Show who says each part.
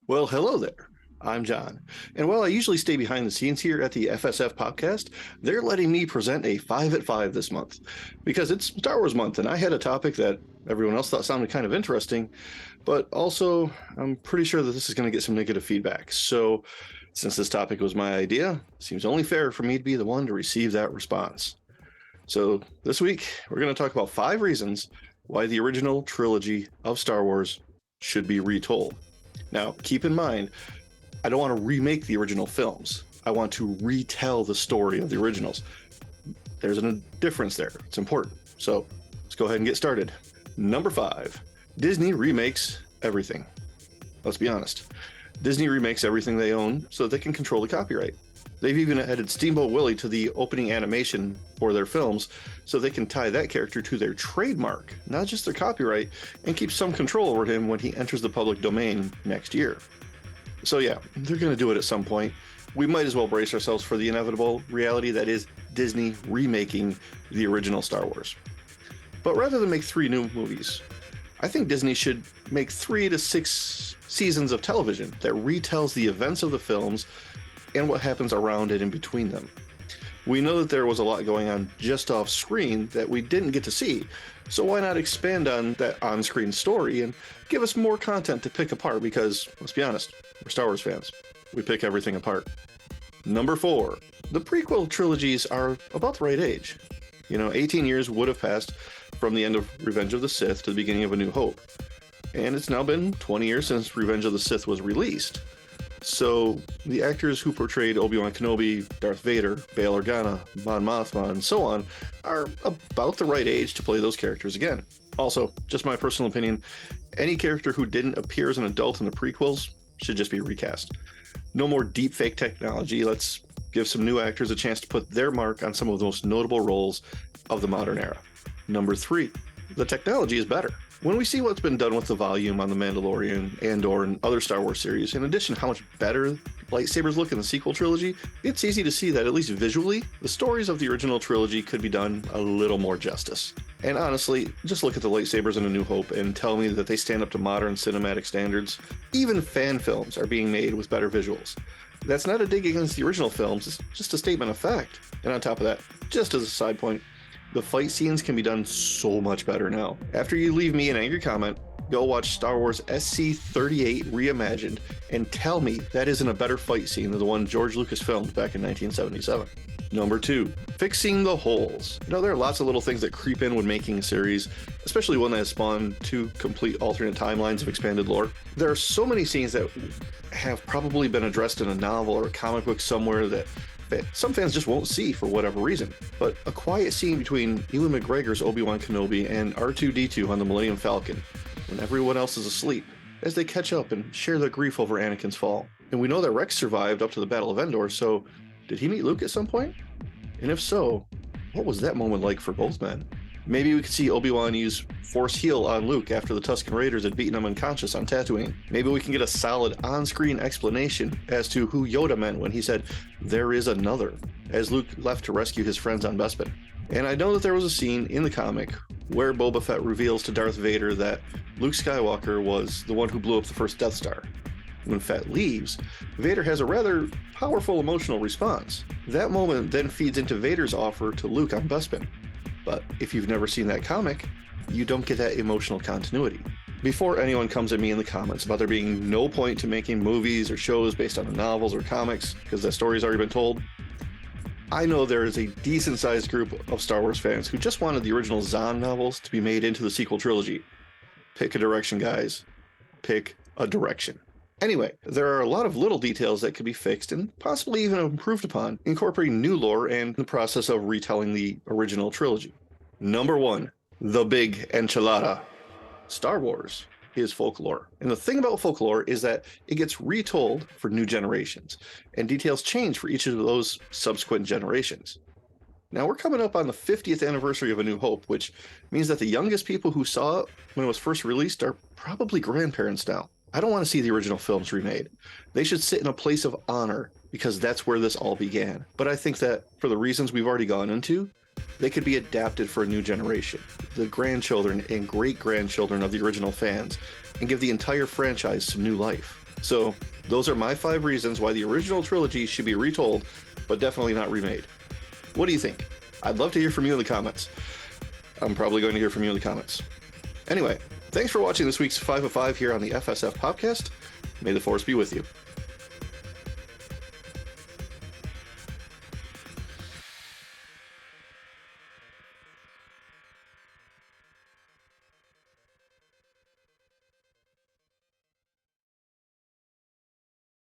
Speaker 1: Well, hello there. I'm John. And while I usually stay behind the scenes here at the FSF PopCast, they're letting me present a 5 at 5 this month because it's Star Wars month and I had a topic that everyone else thought sounded kind of interesting, but also I'm pretty sure that this is going to get some negative feedback. So, since this topic was my idea, it seems only fair for me to be the one to receive that response. So, this week, we're going to talk about 5 reasons why the original trilogy of Star Wars should be retold. Now, keep in mind, I don't want to remake the original films. I want to retell the story of the originals. There's a difference there. It's important. So let's go ahead and get started. Number 5, Disney remakes everything. Let's be honest. Disney remakes everything they own so they can control the copyright. They've even added Steamboat Willie to the opening animation for their films so they can tie that character to their trademark, not just their copyright, and keep some control over him when he enters the public domain next year. So yeah, they're going to do it at some point. We might as well brace ourselves for the inevitable reality that is Disney remaking the original Star Wars. But rather than make 3 new movies, I think Disney should make 3 to 6 seasons of television that retells the events of the films and what happens around and in between them. We know that there was a lot going on just off screen that we didn't get to see, so why not expand on that on-screen story and give us more content to pick apart because, let's be honest, we're Star Wars fans. We pick everything apart. Number 4, the prequel trilogies are about the right age. 18 years would have passed from the end of Revenge of the Sith to the beginning of A New Hope. And it's now been 20 years since Revenge of the Sith was released. So the actors who portrayed Obi-Wan Kenobi, Darth Vader, Bail Organa, Mon Mothma, and so on are about the right age to play those characters again. Also, just my personal opinion, any character who didn't appear as an adult in the prequels should just be recast. No more deepfake technology. Let's give some new actors a chance to put their mark on some of the most notable roles of the modern era. Number 3, the technology is better. When we see what's been done with the volume on The Mandalorian, Andor, and other Star Wars series, in addition to how much better lightsabers look in the sequel trilogy, it's easy to see that at least visually, the stories of the original trilogy could be done a little more justice. And honestly, just look at the lightsabers in A New Hope and tell me that they stand up to modern cinematic standards. Even fan films are being made with better visuals. That's not a dig against the original films, it's just a statement of fact. And on top of that, just as a side point, the fight scenes can be done so much better now. After you leave me an angry comment, go watch Star Wars SC-38 Reimagined and tell me that isn't a better fight scene than the one George Lucas filmed back in 1977. Number 2, fixing the holes. There are lots of little things that creep in when making a series, especially one that has spawned 2 complete alternate timelines of expanded lore. There are so many scenes that have probably been addressed in a novel or a comic book somewhere that some fans just won't see for whatever reason. But a quiet scene between Ewan McGregor's Obi-Wan Kenobi and R2-D2 on the Millennium Falcon, when everyone else is asleep, as they catch up and share their grief over Anakin's fall. And we know that Rex survived up to the Battle of Endor, so did he meet Luke at some point? And if so, what was that moment like for both men? Maybe we could see Obi-Wan use Force Heal on Luke after the Tusken Raiders had beaten him unconscious on Tatooine. Maybe we can get a solid on-screen explanation as to who Yoda meant when he said, "There is another," as Luke left to rescue his friends on Bespin. And I know that there was a scene in the comic where Boba Fett reveals to Darth Vader that Luke Skywalker was the one who blew up the first Death Star. When Fett leaves, Vader has a rather powerful emotional response. That moment then feeds into Vader's offer to Luke on Bespin. But if you've never seen that comic, you don't get that emotional continuity. Before anyone comes at me in the comments about there being no point to making movies or shows based on the novels or comics because the story's already been told, I know there is a decent-sized group of Star Wars fans who just wanted the original Zahn novels to be made into the sequel trilogy. Pick a direction, guys. Pick a direction. Anyway, there are a lot of little details that could be fixed and possibly even improved upon, incorporating new lore and the process of retelling the original trilogy. Number 1, the big enchilada. Star Wars is folklore. And the thing about folklore is that it gets retold for new generations, and details change for each of those subsequent generations. Now we're coming up on the 50th anniversary of A New Hope, which means that the youngest people who saw it when it was first released are probably grandparents now. I don't want to see the original films remade. They should sit in a place of honor because that's where this all began. But I think that for the reasons we've already gone into, they could be adapted for a new generation, the grandchildren and great-grandchildren of the original fans, and give the entire franchise some new life. So those are my 5 reasons why the original trilogy should be retold, but definitely not remade. What do you think? I'd love to hear from you in the comments. I'm probably going to hear from you in the comments. Anyway, thanks for watching this week's 5 of 5 here on the FSF PopCast. May the force be with you.